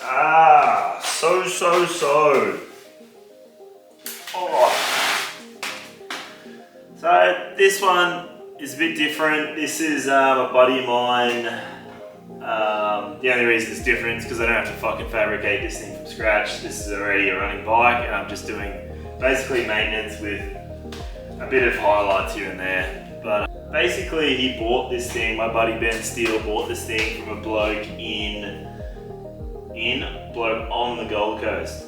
So this one is a bit different. This is a buddy of mine. The only reason it's different is because I don't have to fucking fabricate this thing from scratch. This is already a running bike and I'm just doing basically maintenance with a bit of highlights here and there. But basically he bought this thing, my buddy Ben Steele bought this thing from a bloke on the Gold Coast.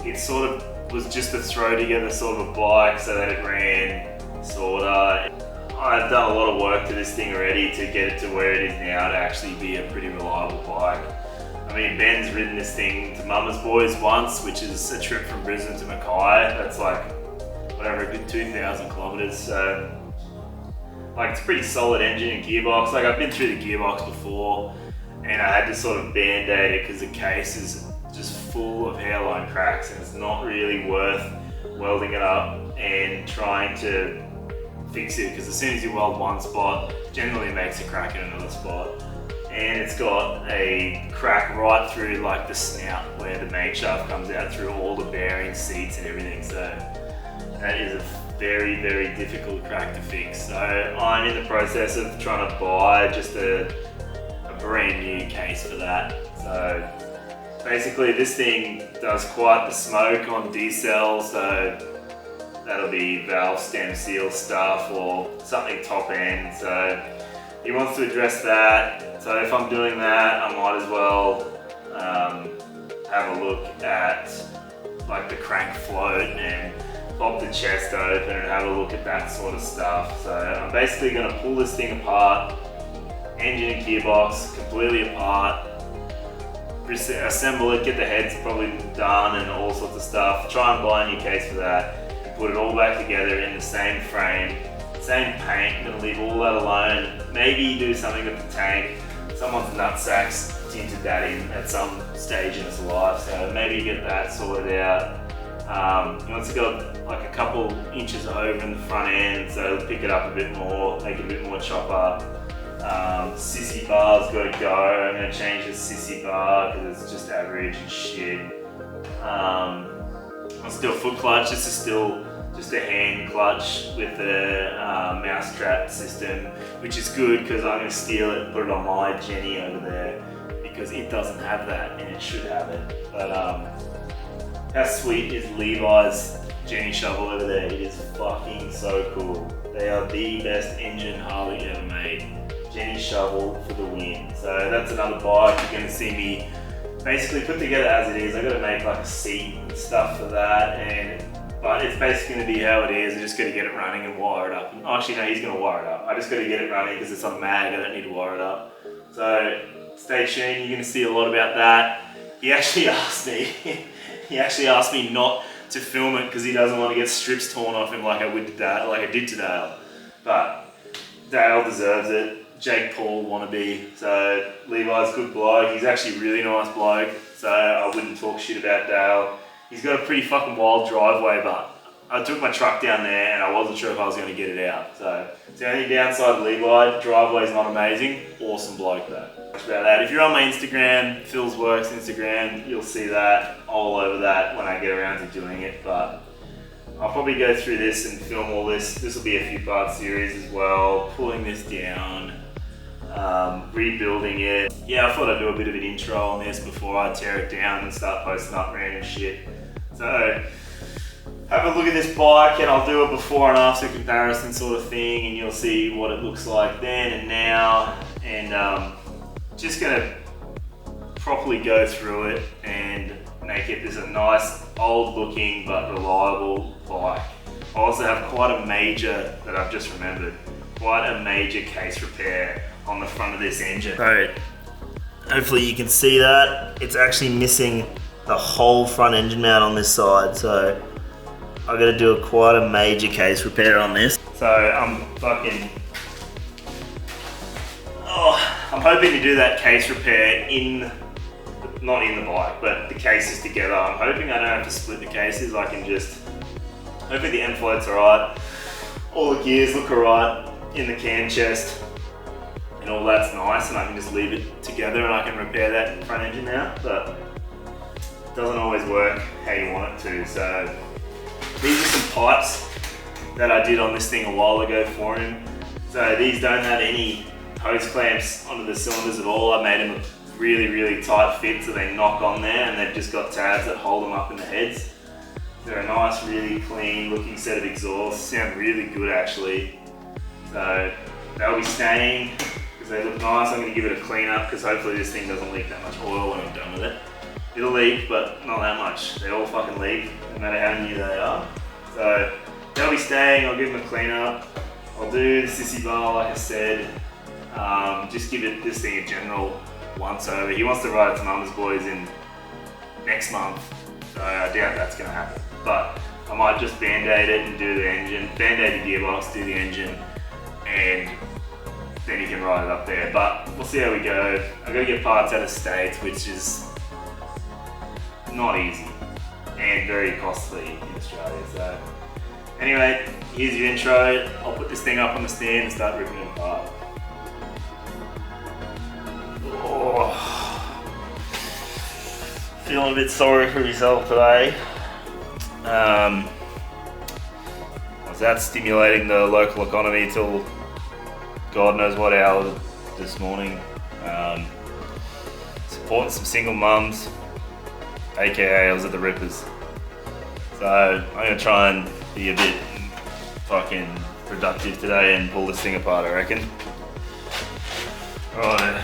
It sort of was just to throw together sort of a bike so that it ran sorta. I've done a lot of work to this thing already to get it to where it is now to actually be a pretty reliable bike. I mean, Ben's ridden this thing to Mama's Boys once, which is a trip from Brisbane to Mackay. That's like, whatever, a good 2,000 kilometers. So, like, it's a pretty solid engine and gearbox. Like, I've been through the gearbox before and I had to sort of band-aid it because the case is just full of hairline cracks and it's not really worth welding it up and trying to fix it, because as soon as you weld one spot, generally it makes a crack in another spot. And it's got a crack right through like the snout where the main shaft comes out through all the bearings, seats and everything. So that is a very, very difficult crack to fix. So I'm in the process of trying to buy just a brand new case for that. So basically this thing does quite the smoke on decel, so that'll be valve stem seal stuff or something top end. So he wants to address that. So if I'm doing that, I might as well have a look at like the crank float and pop the chest open and have a look at that sort of stuff. So I'm basically going to pull this thing apart, engine and gearbox completely apart, assemble it, get the heads probably done and all sorts of stuff, try and buy a new case for that, and put it all back together in the same frame, same paint. I'm going to leave all that alone, maybe do something with the tank. Someone's nutsack's tinted that in at some stage in its life, so maybe get that sorted out. Once it's got like a couple inches over in the front end, so pick it up a bit more, make it a bit more chopper. Sissy bar's got to go. I'm going to change the sissy bar because it's just average and shit. Let's do a foot clutch. This is still just a hand clutch with the mousetrap system, which is good because I'm going to steal it and put it on my Jenny over there because it doesn't have that and it should have it. But how sweet is Levi's Jenny shovel over there? It is fucking so cool. They are the best engine Harley ever made. Jenny shovel for the win. So that's another bike you're going to see me basically put together as it is. I got to make like a seat and stuff for that, but it's basically going to be how it is. I just got to get it running and wire it up. Actually, no, he's going to wire it up. I just got to get it running because it's on mag. I don't need to wire it up. So stay tuned. You're going to see a lot about that. He actually asked me not to film it because he doesn't want to get strips torn off him like I did to Dale. But Dale deserves it. Jake Paul wannabe. So Levi's good bloke. He's actually a really nice bloke. So I wouldn't talk shit about Dale. He's got a pretty fucking wild driveway, but I took my truck down there and I wasn't sure if I was going to get it out. So it's the only downside of Levi. Driveway's not amazing. Awesome bloke though. That's about that. If you're on my Instagram, Phil's Works Instagram, you'll see that all over that when I get around to doing it. But I'll probably go through this and film all this. This will be a few part series as well. Pulling this down, rebuilding it. Yeah, I thought I'd do a bit of an intro on this before I tear it down and start posting up random shit. So have a look at this bike and I'll do a before and after comparison sort of thing and you'll see what it looks like then and now. And just gonna properly go through it and make it this a nice old looking but reliable bike. I also have quite a major, that I've just remembered, quite a major case repair on the front of this engine. So hopefully you can see that. It's actually missing the whole front engine mount on this side. So I've got to do quite a major case repair on this. So I'm hoping to do that case repair not in the bike, but the cases together. I'm hoping I don't have to split the cases. I can just, hopefully the end float's alright. All the gears look alright in the can chest. and all that's nice, and I can just leave it together and I can repair that front engine now, but it doesn't always work how you want it to. So these are some pipes that I did on this thing a while ago for him. So these don't have any hose clamps onto the cylinders at all. I made them a really, really tight fit so they knock on there, and they've just got tabs that hold them up in the heads. They're a nice, really clean looking set of exhausts. Sound really good actually. So they'll be staying because they look nice. I'm going to give it a clean up because hopefully this thing doesn't leak that much oil when I'm done with it. It'll leak, but not that much. They all fucking leak, no matter how new they are. So they'll be staying. I'll give them a clean up. I'll do the sissy bar like I said. Just give this thing a general once over. He wants to ride it to Mama's Boys in next month, so I doubt that's going to happen. But I might just band-aid it and do the engine, band-aid the gearbox, do the engine, and then you can ride it up there. But we'll see how we go. I've got to get parts out of States, which is not easy and very costly in Australia. So anyway, here's your intro. I'll put this thing up on the stand and start ripping it apart. Oh, feeling a bit sorry for myself today. I was out stimulating the local economy till God knows what hour this morning. Supporting some single mums, aka I was at the Rippers. So I'm gonna try and be a bit fucking productive today and pull this thing apart, I reckon. Right.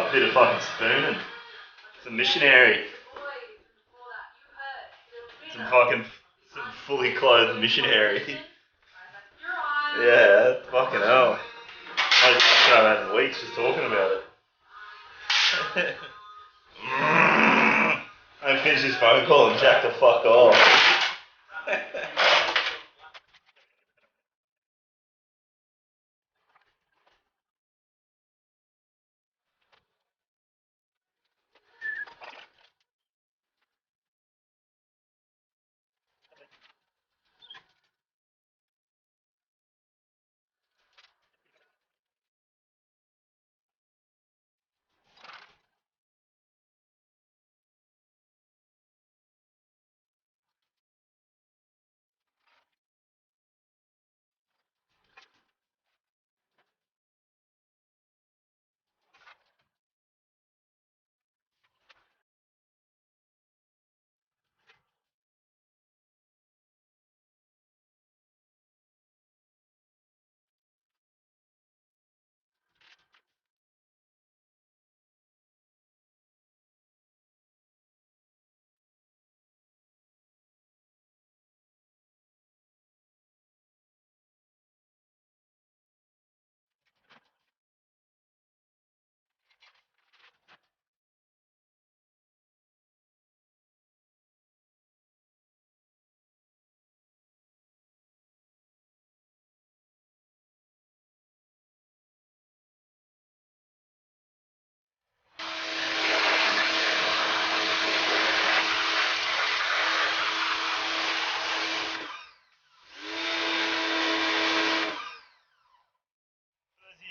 a bit of fucking spooning. Some missionary. Some fully clothed missionary. Yeah, fucking hell. I just haven't had in weeks just talking about it. I finished this phone call and jacked the fuck off.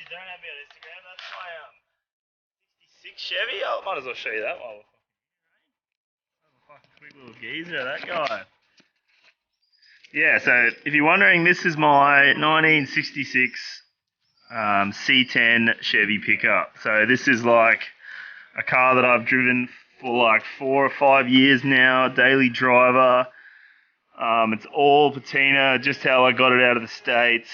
Don't have me on Instagram, that's my 66 Chevy. I might as well show you that one. Fucking quick little geezer, that guy. Yeah, so if you're wondering, this is my 1966 C10 Chevy pickup. So this is like a car that I've driven for like 4 or 5 years now, daily driver. It's all patina, just how I got it out of the States.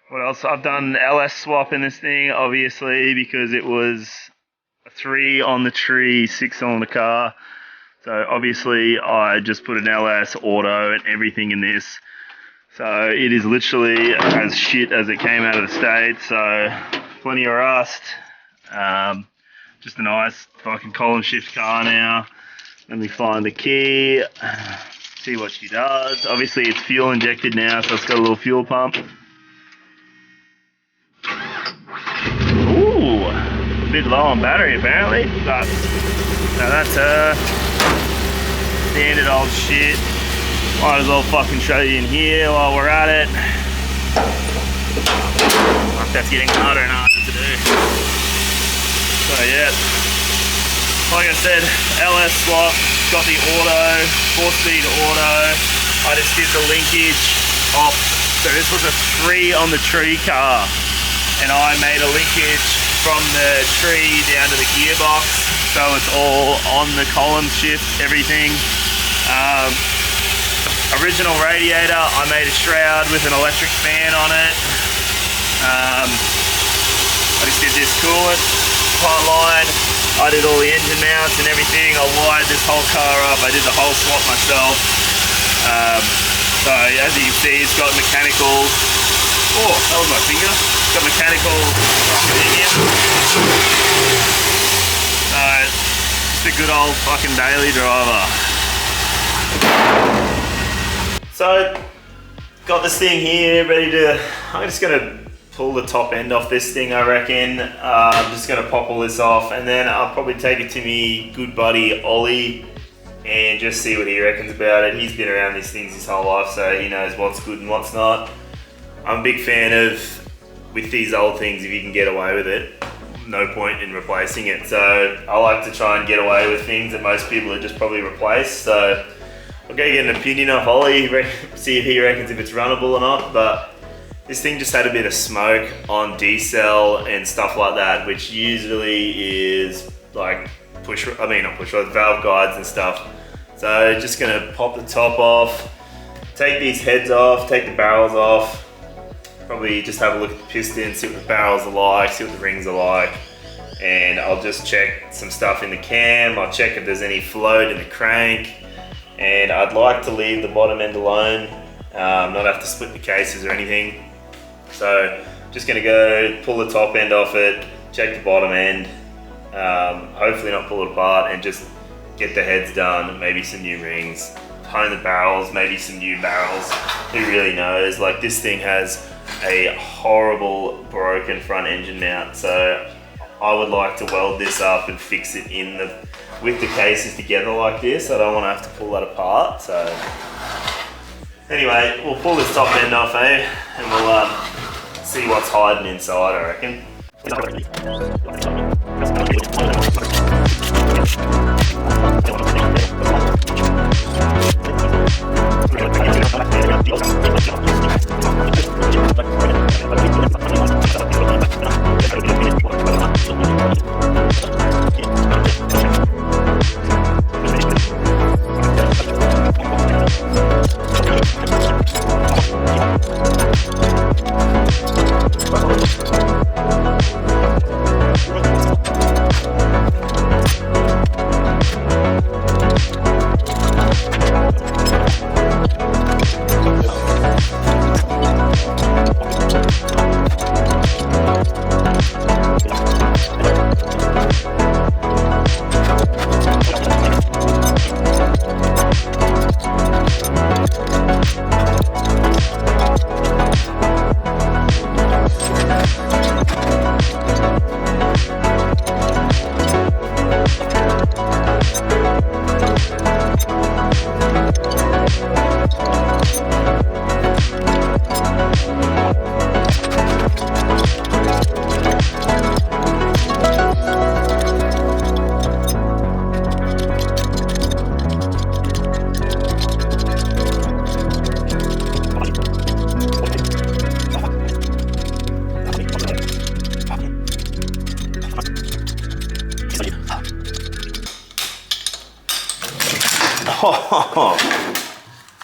What else? I've done LS swap in this thing, obviously, because it was a 3 on the tree, 6 on the car. So obviously I just put an LS auto and everything in this. So it is literally as shit as it came out of the States. So plenty of rust. Just a nice fucking column shift car now. Let me find the key. See what she does. Obviously it's fuel injected now, so it's got a little fuel pump. Ooh, a bit low on battery apparently, but no, that's standard old shit. Might as well fucking show you in here while we're at it. That's getting harder and harder to do. So yeah, like I said, LS swap, got the auto, 4-speed auto. I just did the linkage off. So this was a 3 on the tree car, and I made a linkage from the tree down to the gearbox, so it's all on the column shift, everything. Original radiator, I made a shroud with an electric fan on it. I just did this coolant part line. I did all the engine mounts and everything. I wired this whole car up. I did the whole swap myself. So as you can see, it's got mechanical. Oh, that was my finger. It's got mechanical in here. So just a good old fucking daily driver. So got this thing here ready to. I'm just gonna pull the top end off this thing, I reckon. I'm just gonna pop all this off, and then I'll probably take it to me good buddy Ollie and just see what he reckons about it. He's been around these things his whole life, so he knows what's good and what's not. I'm a big fan of, with these old things, if you can get away with it, no point in replacing it. So I like to try and get away with things that most people would just probably replace. So I'm gonna get an opinion of Ollie, see if he reckons if it's runnable or not. But this thing just had a bit of smoke on decel and stuff like that, which usually is like not push rod, valve guides and stuff. So just gonna pop the top off, take these heads off, take the barrels off, probably just have a look at the piston, see what the barrels are like, see what the rings are like, and I'll just check some stuff in the cam. I'll check if there's any float in the crank, and I'd like to leave the bottom end alone, not have to split the cases or anything. So just gonna go pull the top end off it, check the bottom end, hopefully not pull it apart, and just get the heads done, maybe some new rings, hone the barrels, maybe some new barrels. Who really knows? Like, this thing has a horrible broken front engine mount, so I would like to weld this up and fix it with the cases together like this. I don't want to have to pull that apart. So anyway, we'll pull this top end off, and we'll see what's hiding inside, I reckon.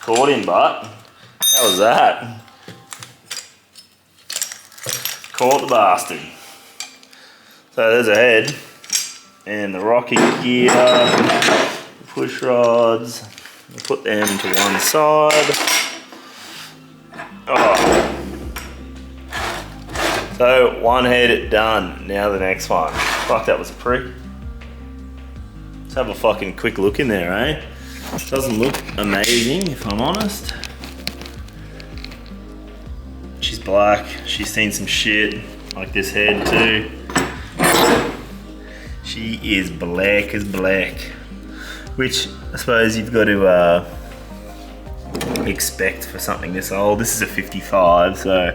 Caught him, but how was that? Caught the bastard. So there's a head, and the rocket gear, the push rods. We'll put them to one side. Oh. So one head done. Now the next one. Fuck, that was a prick. Let's have a fucking quick look in there, eh? Doesn't look amazing, if I'm honest. She's black. She's seen some shit, like this head too. She is black as black, which I suppose you've got to expect for something this old. This is a 55, so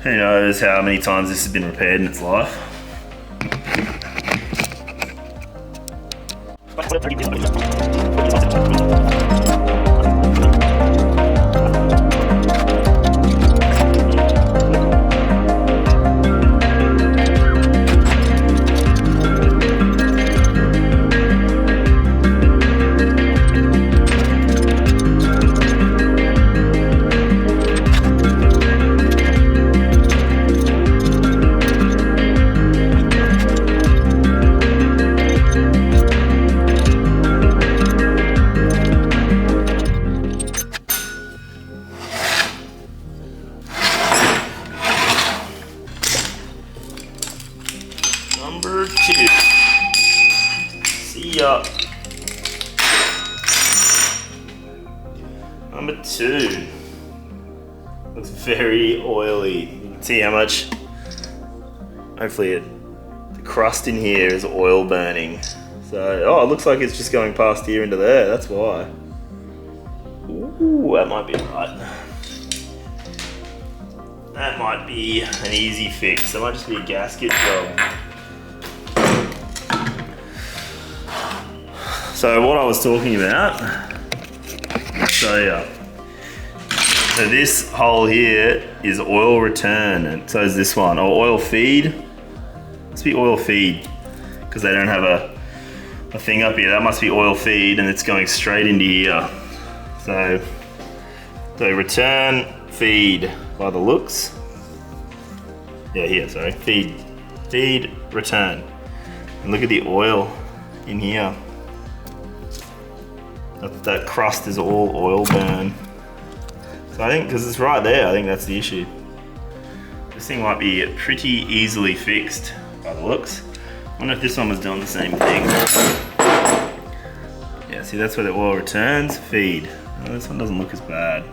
who knows how many times this has been repaired in its life. Number 2. See ya. Number 2. Looks very oily. You can see how much, hopefully the crust in here is oil burning. So, oh, it looks like it's just going past here into there, that's why. Ooh, that might be right. That might be an easy fix. That might just be a gasket job. So what I was talking about, so this hole here is oil return, and so is this one, or oil feed. Must be oil feed, because they don't have a thing up here. That must be oil feed, and it's going straight into here. So return feed. by the looks. Yeah, here, sorry. Feed, return. And look at the oil in here. That crust is all oil burn. So I think, because it's right there, I think that's the issue. This thing might be pretty easily fixed by the looks. I wonder if this one was doing the same thing. Yeah, see, that's where the oil returns. Feed. Oh, this one doesn't look as bad.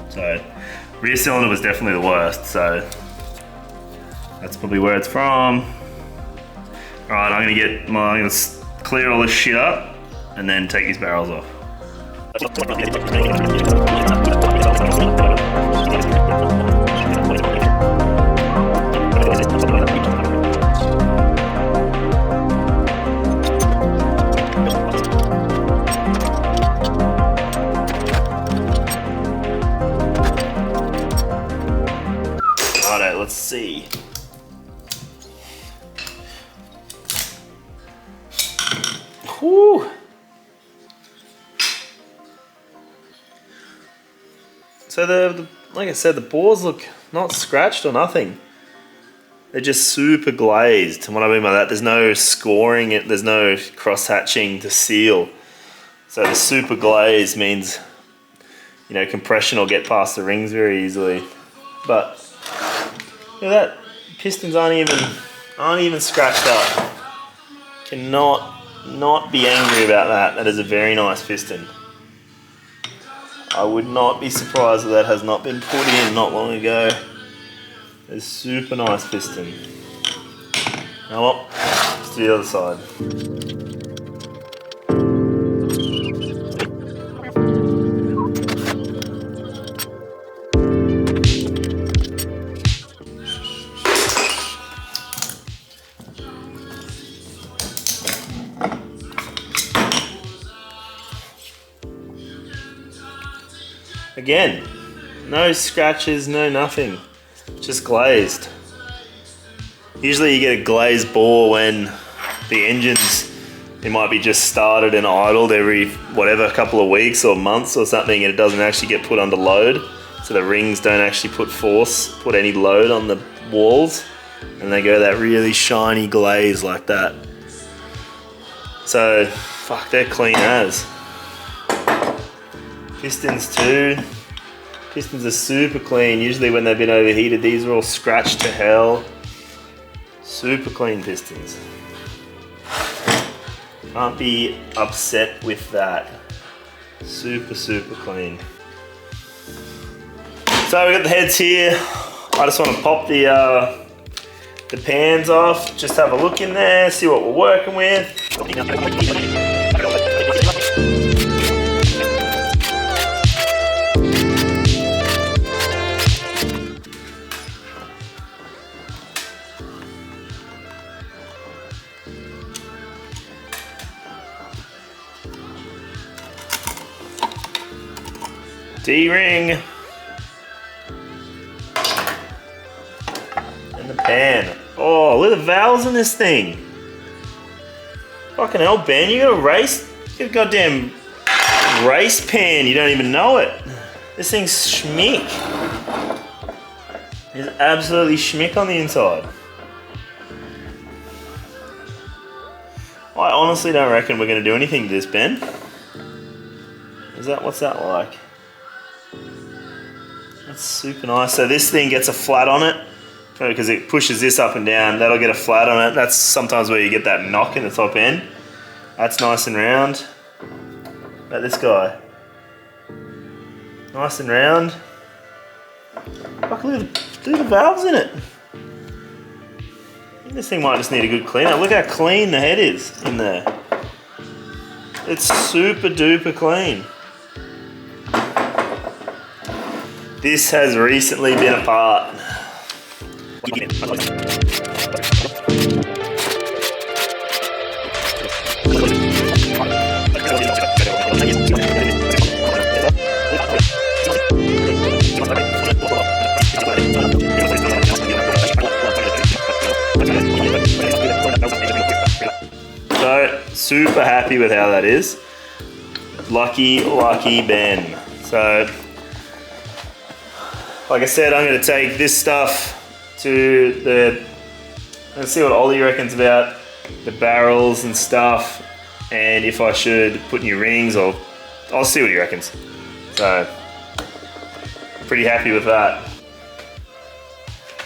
So, rear cylinder was definitely the worst, so that's probably where it's from. All right, I'm gonna clear all this shit up and then take these barrels off. Righto, let's see. Whew. So like I said, the bores look not scratched or nothing. They're just super glazed. And what I mean by that, there's no scoring, there's no cross-hatching to seal. So the super glaze means, you know, compression will get past the rings very easily. But look at that, pistons aren't even scratched up. Cannot not be angry about that. That is a very nice piston. I would not be surprised if that has not been put in not long ago. It's a super nice piston. Now what? Let's do the other side. Again, no scratches, no nothing, just glazed. Usually you get a glazed bore when the engines, it might be just started and idled every whatever couple of weeks or months or something, and it doesn't actually get put under load, so the rings don't actually put any load on the walls, and they go that really shiny glaze like that. So fuck, they're clean as. Pistons too. Pistons are super clean. Usually when they've been overheated, these are all scratched to hell. Super clean pistons. Can't be upset with that. Super, super clean. So we got the heads here. I just want to pop the pans off. Just have a look in there, see what we're working with. D-ring and the pan. Oh, look at the valves in this thing. Fucking hell, Ben, you got a goddamn race pan, you don't even know it. This thing's schmick. It's absolutely schmick on the inside. I honestly don't reckon we're gonna do anything to this, Ben. What's that like? That's super nice. So this thing gets a flat on it because it pushes this up and down. That'll get a flat on it. That's sometimes where you get that knock in the top end. That's nice and round. About this guy. Nice and round. Fuck, look at the valves in it. I think this thing might just need a good clean up. Look how clean the head is in there. It's super duper clean. This has recently been apart. So, super happy with how that is. Lucky Ben. So, like I said, I'm going to take this stuff to the, let's see what Ollie reckons about the barrels and stuff, and if I should put new rings, or I'll see what he reckons. So, pretty happy with that.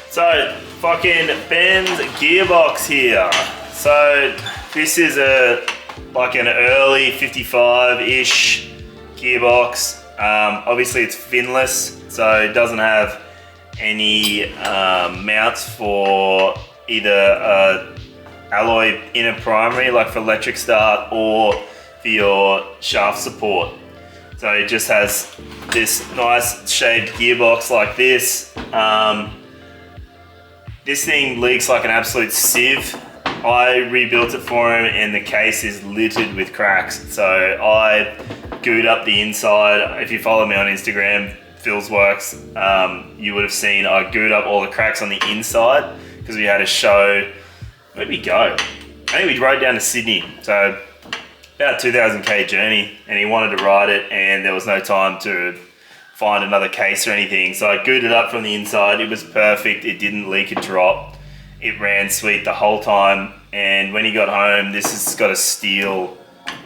So, fucking Ben's Gearbox here. So, this is like an early 55-ish gearbox. Obviously it's finless, so it doesn't have any mounts for either alloy inner primary, like for electric start, or for your shaft support. So it just has this nice shaped gearbox like this. This thing leaks like an absolute sieve. I rebuilt it for him and the case is littered with cracks. So I gooed up the inside. If you follow me on Instagram, Phil's Works, you would have seen I gooed up all the cracks on the inside because we had a show. Where'd we go? I think we rode down to Sydney. So about 2,000k journey, and he wanted to ride it and there was no time to find another case or anything. So I gooed it up from the inside. It was perfect. It didn't leak a drop. It ran sweet the whole time. And when he got home, this has got a steel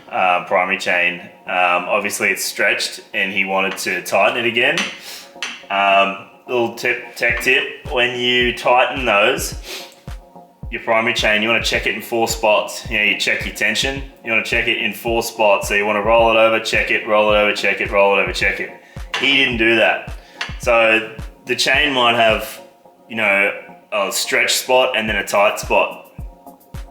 primary chain. Obviously it's stretched and he wanted to tighten it again. Little tech tip, when you tighten those, your primary chain, you want to check it in 4 spots. You know, you check your tension. You want to check it in 4 spots. So you want to roll it over, check it, roll it over, check it, roll it over, check it. He didn't do that. So the chain might have, you know, a stretch spot and then a tight spot.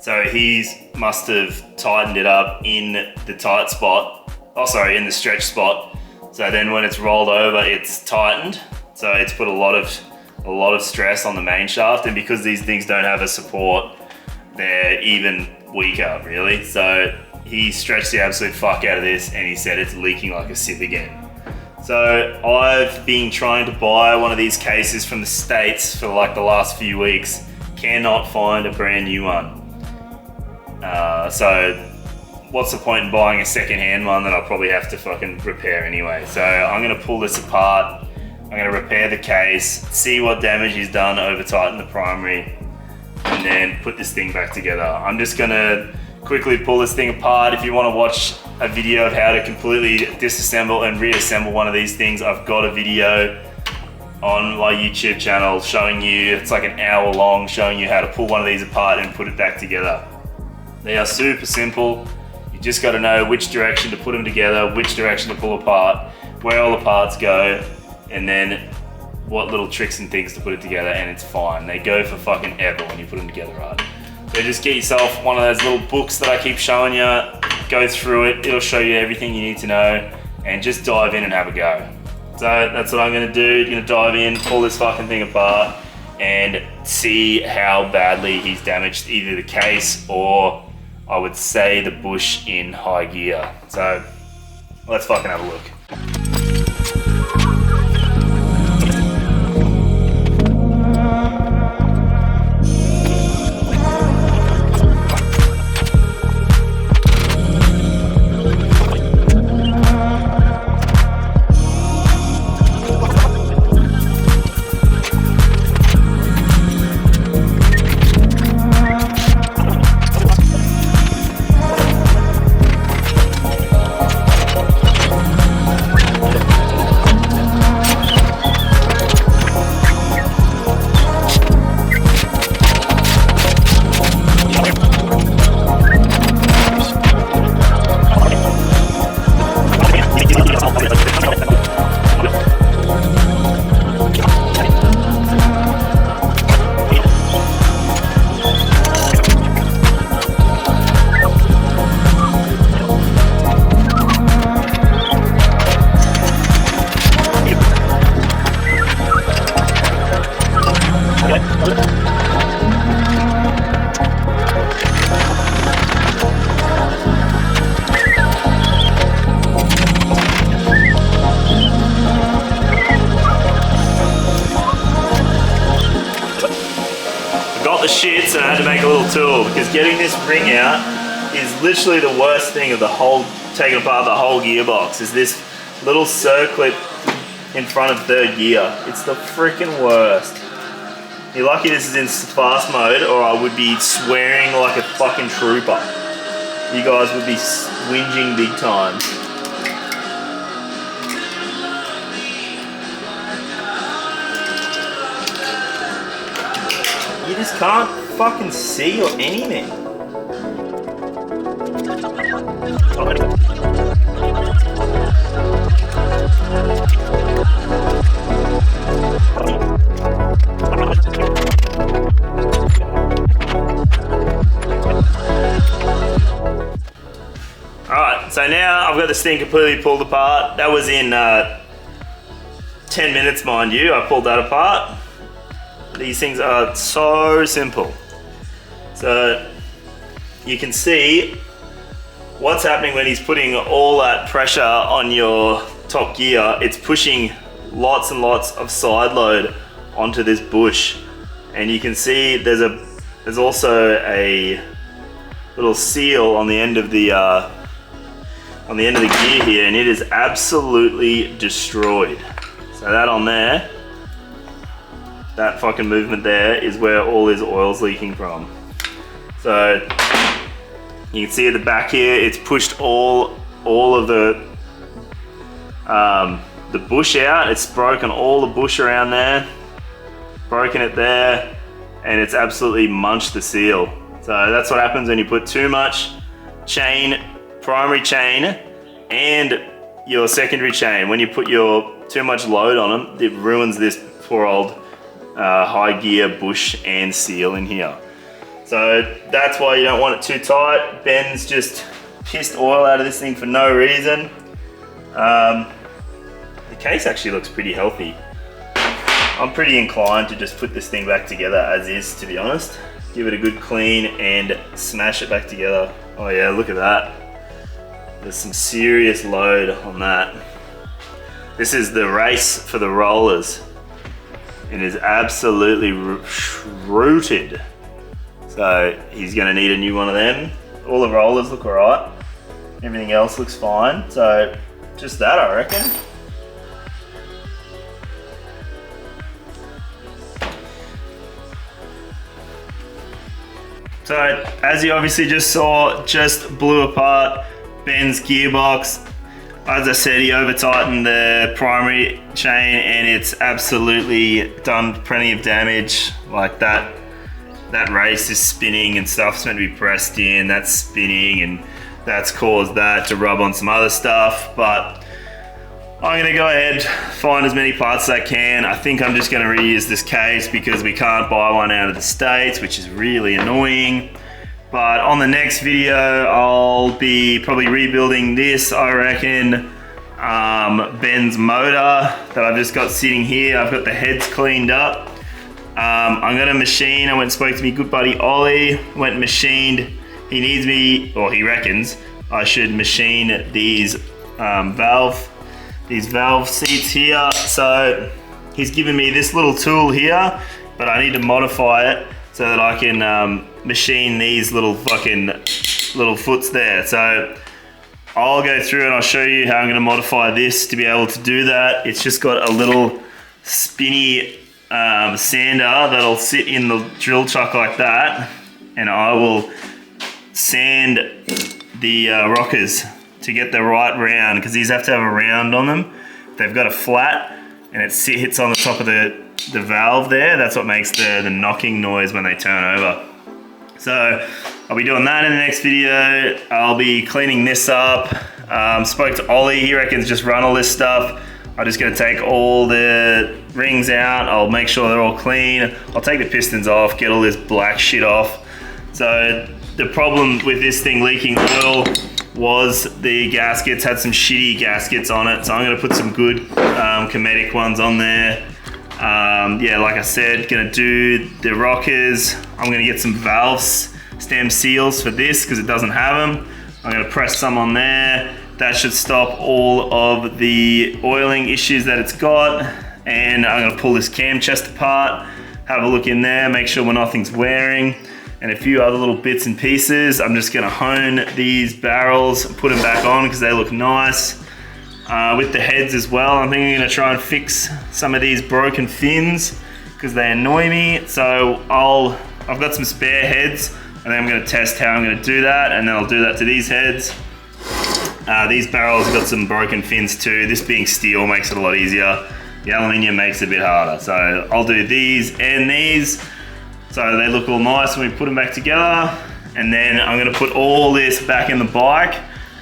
So he must have tightened it up in the tight spot. Oh, sorry, in the stretch spot. So then when it's rolled over, it's tightened. So it's put a lot of stress on the main shaft, and because these things don't have a support, they're even weaker, really. So he stretched the absolute fuck out of this and he said it's leaking like a sieve again. So I've been trying to buy one of these cases from the States for like the last few weeks. Cannot find a brand new one. So what's the point in buying a second-hand one that I'll probably have to fucking repair anyway? So I'm gonna pull this apart. I'm gonna repair the case, see what damage he's done, over tighten the primary, and then put this thing back together. I'm just gonna quickly pull this thing apart. If you wanna watch a video of how to completely disassemble and reassemble one of these things, I've got a video on my YouTube channel showing you, it's like an hour long, showing you how to pull one of these apart and put it back together. They are super simple. You just gotta know which direction to put them together, which direction to pull apart, where all the parts go, and then what little tricks and things to put it together, and it's fine. They go for fucking ever when you put them together right. So just get yourself one of those little books that I keep showing you, go through it, it'll show you everything you need to know, and just dive in and have a go. So that's what I'm gonna do. You're gonna dive in, pull this fucking thing apart, and see how badly he's damaged either the case or, I would say, the bush in high gear. So let's fucking have a look. The shit, so I had to make a little tool, because getting this ring out is literally the worst thing of the whole, taking apart the whole gearbox, is this little circlip in front of third gear. It's the freaking worst. You're lucky this is in fast mode, or I would be swearing like a fucking trooper. You guys would be whinging big time. You just can't fucking see or anything. Alright, so now I've got this thing completely pulled apart. That was in 10 minutes, mind you. I pulled that apart. These things are so simple. So you can see what's happening when he's putting all that pressure on your top gear. It's pushing lots and lots of side load onto this bush, and you can see there's also a little seal on the end of the gear here, and it is absolutely destroyed. So that on there, that fucking movement there is where all his oil's leaking from. So you can see at the back here, it's pushed all of the bush out. It's broken all the bush around there, broken it there, and it's absolutely munched the seal. So that's what happens when you put too much chain, primary chain, and your secondary chain. When you put too much load on them, it ruins this poor old high gear bush and seal in here. So that's why you don't want it too tight. Ben's just pissed oil out of this thing for no reason. The case actually looks pretty healthy. I'm pretty inclined to just put this thing back together as is, to be honest. Give it a good clean and smash it back together. Oh yeah, look at that. There's some serious load on that. This is the race for the rollers. It is absolutely rooted. So he's gonna need a new one of them. All the rollers look all right. Everything else looks fine. So just that, I reckon. So as you obviously just saw, just blew apart Ben's gearbox. As I said, he over tightened the primary chain and it's absolutely done plenty of damage. Like that race is spinning and stuff's meant to be pressed in, that's spinning, and that's caused that to rub on some other stuff. But I'm gonna go ahead, find as many parts as I can. I think I'm just gonna reuse this case because we can't buy one out of the States, which is really annoying. But on the next video, I'll be probably rebuilding this, I reckon. Ben's motor that I've just got sitting here. I've got the heads cleaned up. I'm gonna machine, I went and spoke to my good buddy Ollie, went and machined. He needs me, or he reckons, I should machine these valve seats here. So he's given me this little tool here, but I need to modify it so that I can machine these little foots there. So I'll go through and I'll show you how I'm gonna modify this to be able to do that. It's just got a little spinny sander that'll sit in the drill chuck like that, and I will sand the rockers to get the right round, because these have to have a round on them. If they've got a flat and it hits on the top of the valve there, that's what makes the knocking noise when they turn over. So I'll be doing that in the next video. I'll be cleaning this up. Spoke to Ollie, he reckons just run all this stuff. I'm just gonna take all the rings out. I'll make sure they're all clean. I'll take the pistons off, get all this black shit off. So the problem with this thing leaking oil was the gaskets had some shitty gaskets on it. So I'm gonna put some good Cometic ones on there. Yeah, like I said, gonna do the rockers. I'm gonna get some valve stem seals for this because it doesn't have them. I'm gonna press some on there. That should stop all of the oiling issues that it's got. And I'm gonna pull this cam chest apart, have a look in there, make sure nothing's wearing, and a few other little bits and pieces. I'm just gonna hone these barrels and put them back on because they look nice. with the heads as well. I think I'm gonna try and fix some of these broken fins because they annoy me. So I've got some spare heads, and then I'm gonna test how I'm gonna do that, and then I'll do that to these heads. These barrels have got some broken fins too. This being steel makes it a lot easier. The aluminium makes it a bit harder. So I'll do these and these, so they look all nice when we put them back together. And then I'm gonna put all this back in the bike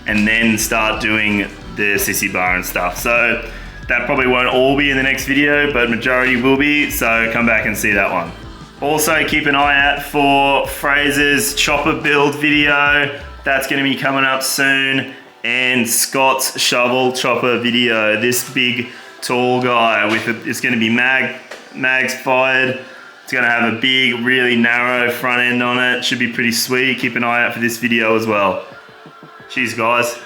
and then start doing the sissy bar and stuff. So that probably won't all be in the next video, but majority will be, so come back and see that one. Also keep an eye out for Fraser's chopper build video. That's gonna be coming up soon. And Scott's shovel chopper video. This big tall guy with it's gonna be mags fired. It's gonna have a big, really narrow front end on it. Should be pretty sweet. Keep an eye out for this video as well. Cheers guys.